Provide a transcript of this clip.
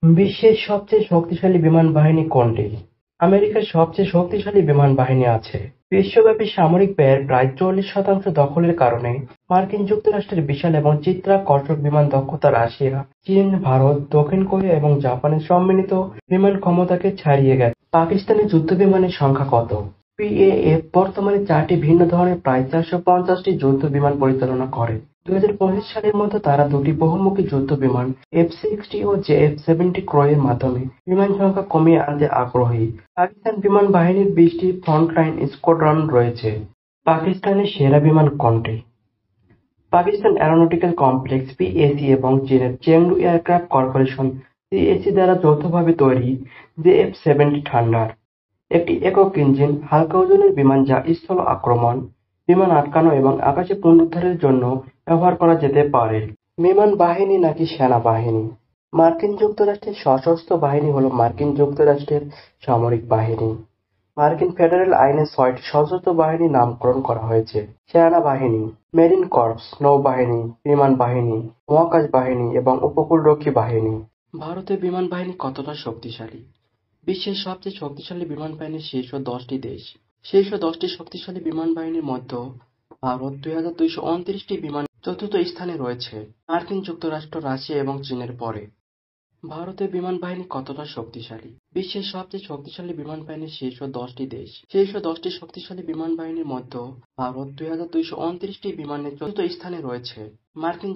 বিশ্বের সবচেয়ে শক্তিশালী বিমান বাহিনী কোনটি? আমেরিকার সবচেয়ে শক্তিশালী বিমান বাহিনী আছে। বিশ্বব্যাপী সামরিক ব্যয়ের প্রায় 40% দখলের কারণে মার্কিন যুক্তরাষ্ট্রের বিশাল এবং চিত্রাকর্ষক বিমান দক্ষতা রাশিয়া, চীন, ভারত, দক্ষিণ কোরিয়া এবং জাপানের সম্মিলিত বিমান ক্ষমতাকে ছাড়িয়ে গেছে। পাকিস্তানের যুদ্ধবিমানের সংখ্যা কত? পিএএফ বর্তমানে 4টি ভিন্ন ধরনের প্রায় 450টি যুদ্ধ বিমান পরিচালনা করে। 2025 সালের মধ্যে তারা দুটি বহুমুখী যুদ্ধবিমান F-60 ও JF-70 ক্রয়ের মাধ্যমে বিমান সংখ্যা কমিয়ে আনতে আগ্রহী। পাকিস্তান বিমান বাহিনীর 20টি ফ্রন্টলাইন স্কোয়াড্রন রয়েছে। পাকিস্তানের সেরা বিমান কোনটি? পাকিস্তান অ্যারোনটিক্যাল কমপ্লেক্স (পিএসি) এবং চীনের চেংদু এয়ারক্রাফট কর্পোরেশন (সিএসি) দ্বারা যৌথভাবে তৈরি জেএফ-70 থান্ডার একটি একক ইঞ্জিন, হালকা ওজনের বিমান যা স্থল আক্রমণ, বিমান আটকানো এবং আকাশে পুনরুদ্ধারের জন্য ব্যবহার করা যেতে পারে। বিমান বাহিনী নাকি সেনাবাহিনী? মার্কিন যুক্তরাষ্ট্রের সশস্ত্র বাহিনী হল মার্কিন যুক্তরাষ্ট্রের সামরিক বাহিনী। মার্কিন ফেডারেল আইনে 6টি সশস্ত্র বাহিনীর নামকরণ করা হয়েছে: সেনাবাহিনী, মেরিন কর্পস, নৌবাহিনী, বিমান বাহিনী, মহাকাশ বাহিনী এবং উপকূলরক্ষী বাহিনী। ভারতের বিমান বাহিনী কতটা শক্তিশালী? বিশ্বের সবচেয়ে শক্তিশালী বিমান বাহিনীর শীর্ষ 10টি দেশ। শীর্ষ 10টি শক্তিশালী বিমান বাহিনীর মধ্যে ভারত 2229টি বিমান চতুর্থ স্থানে রয়েছে, মার্কিন যুক্তরাষ্ট্র, রাশিয়া এবং চীনের পরে। ভারতের বিমান বাহিনী কতটা শক্তিশালী? বিশ্বের সবচেয়ে শক্তিশালী বিমান বাহিনীর শীর্ষ 10টি দেশ। শীর্ষ 10টি শক্তিশালী বিমান বাহিনীর মধ্যে ভারত 2229টি বিমানের চতুর্থ স্থানে রয়েছে, মার্কিন